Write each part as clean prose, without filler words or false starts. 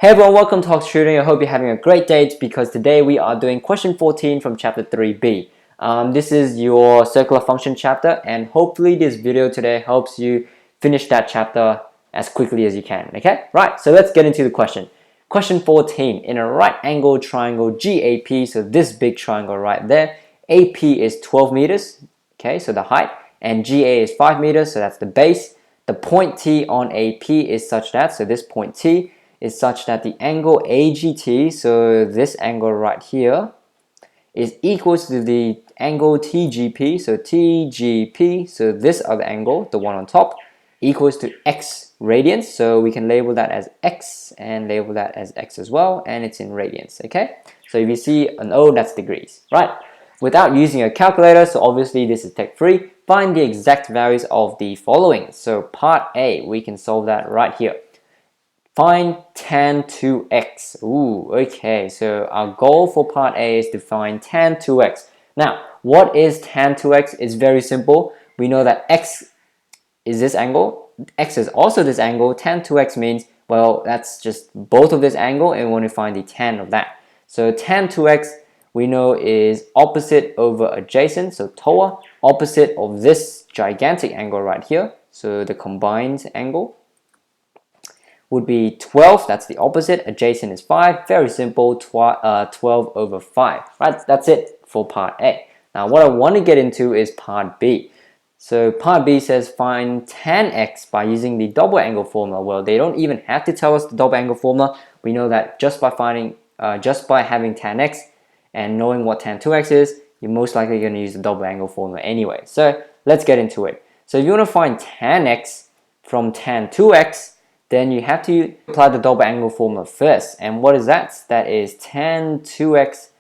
Hey everyone, welcome to hok'stutoring. I hope you're having a great day because today we are doing question 14 from chapter 3b. This is your circular function chapter, and hopefully this video today helps you finish that chapter as quickly as you can. Okay, right, so let's get into the question. Question 14, in a right angle triangle GAP, so this big triangle right there, AP is 12 meters, okay, so the height, and GA is 5 meters, so that's the base. The point T on AP is such that, so this point T is such that the angle AGT, so this angle right here, is equals to the angle TGP, so TGP, so this other angle, the one on top, equals to X radians, so we can label that as X and label that as X as well, and it's in radians, okay? So if you see an O, that's degrees, right? Without using a calculator, so obviously this is tech free, find the exact values of the following. So part A, we can solve that right here. Find tan 2x. Ooh, okay, so our goal for part A is to find tan 2x. Now, what is tan 2x? It's very simple. We know that x is this angle, x is also this angle. Tan 2x means, well, that's just both of this angle, and we want to find the tan of that. So tan 2x we know is opposite over adjacent, so TOA, opposite of this gigantic angle right here, so the combined angle would be 12, that's the opposite, adjacent is 5, very simple, 12 over 5, right? That's it for part A. Now what I want to get into is part B. So part B says find tan x by using the double angle formula. Well, they don't even have to tell us the double angle formula. We know that just by having tan x and knowing what tan 2x is, you're most likely going to use the double angle formula anyway. So let's get into it. So if you want to find tan x from tan 2x, then you have to apply the double angle formula first. And what is that? That is tan 2x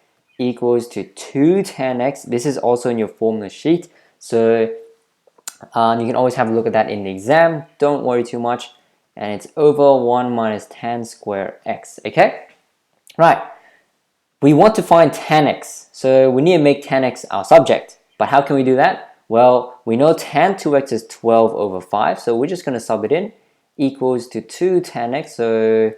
equals to 2 tan x. This is also in your formula sheet. So you can always have a look at that in the exam. Don't worry too much. And it's over 1 minus tan square x. Okay? Right. We want to find tan x. So we need to make tan x our subject. But how can we do that? Well, we know tan 2x is 12 over 5. So we're just going to sub it in. Equals to 2 tan x, so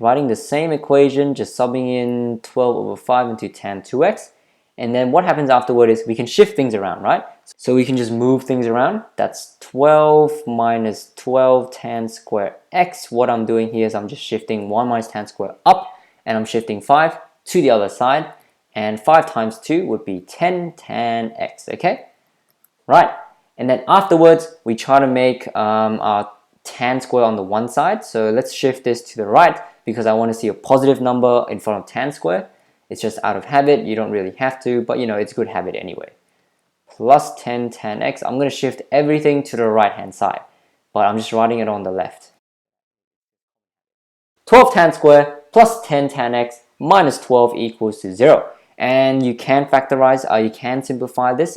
writing the same equation, just subbing in 12 over 5 into tan 2x, and then what happens afterward is we can shift things around, right? So we can just move things around. That's 12 minus 12 tan square x. What I'm doing here is I'm just shifting 1 minus tan square up, and I'm shifting 5 to the other side, and 5 times 2 would be 10 tan x, okay? Right, and then afterwards we try to make our tan square on the one side, so let's shift this to the right because I want to see a positive number in front of tan square. It's just out of habit, you don't really have to, but you know, it's good habit anyway. Plus 10 tan x, I'm going to shift everything to the right hand side, but I'm just writing it on the left. 12 tan square plus 10 tan x minus 12 equals to 0. And you can factorize, you can simplify this.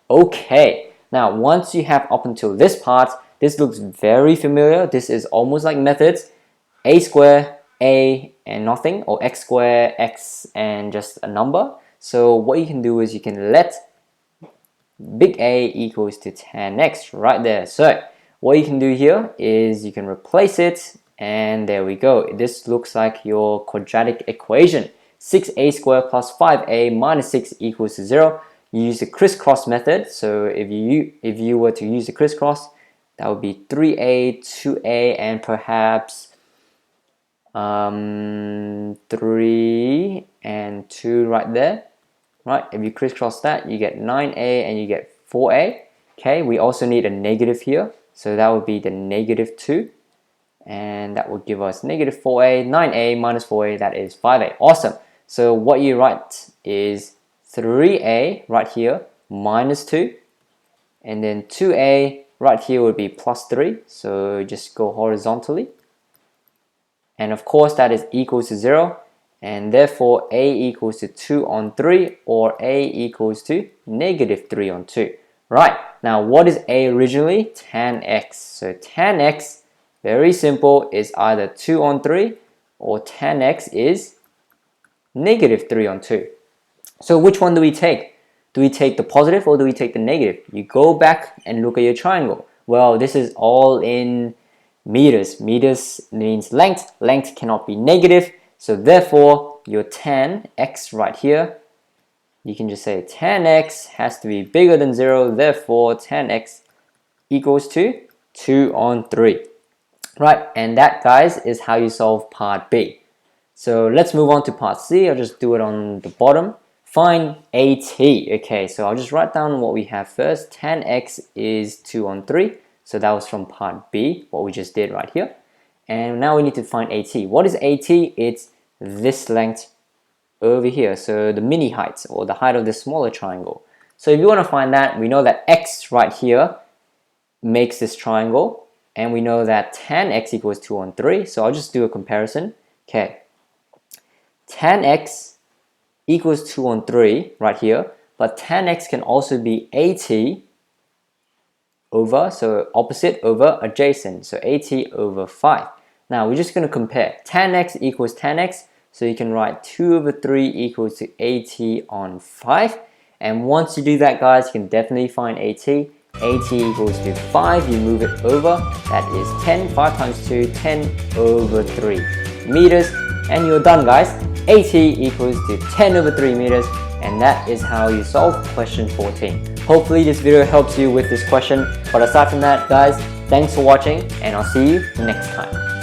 Okay. Now, once you have up until this part, this looks very familiar. This is almost like methods. A square, A, and nothing, or x square, x, and just a number. So what you can do is you can let big A equals to tan x right there. So what you can do here is you can replace it, and there we go. This looks like your quadratic equation. 6a squared plus 5a minus 6 equals to 0. You use the crisscross method, so if you were to use the crisscross, that would be 3a, 2a, and perhaps 3 and 2 right there. Right, if you crisscross that, you get 9a and you get 4a. Okay, we also need a negative here, so that would be the negative 2, and that would give us negative 4a, 9a minus 4a, that is 5a. Awesome. So what you write is 3a right here minus 2, and then 2a right here would be plus 3, so just go horizontally, and of course that is equals to 0, and therefore a equals to 2 on 3, or a equals to negative 3 on 2. Right, now what is a originally? Tan x. So tan x, very simple, is either 2 on 3 or tan x is negative 3 on 2. So which one do we take? Do we take the positive or do we take the negative? You go back and look at your triangle. Well, this is all in meters. Meters means length. Length cannot be negative. So therefore, your tan x right here, you can just say tan x has to be bigger than 0. Therefore, tan x equals to 2 on 3. Right, and that, guys, is how you solve part B. So let's move on to part C. I'll just do it on the bottom. Find AT. Okay, so I'll just write down what we have first. Tan x is 2 on 3. So that was from part B, what we just did right here. And now we need to find AT. What is AT? It's this length over here. So the mini height, or the height of the smaller triangle. So if you want to find that, we know that x right here makes this triangle. And we know that tan x equals 2 on 3. So I'll just do a comparison. Okay. Tan x equals 2 on 3 right here. But tan x can also be AT over, so opposite over adjacent. So AT over 5. Now we're just going to compare. Tan x equals tan x. So you can write 2 over 3 equals to AT on 5. And once you do that, guys, you can definitely find AT. AT equals to 5, you move it over, that is 10, 5 times 2, 10 over 3 meters, and you're done, guys. AT equals to 10 over 3 meters, and that is how you solve question 14. Hopefully this video helps you with this question, but aside from that, guys, thanks for watching, and I'll see you next time.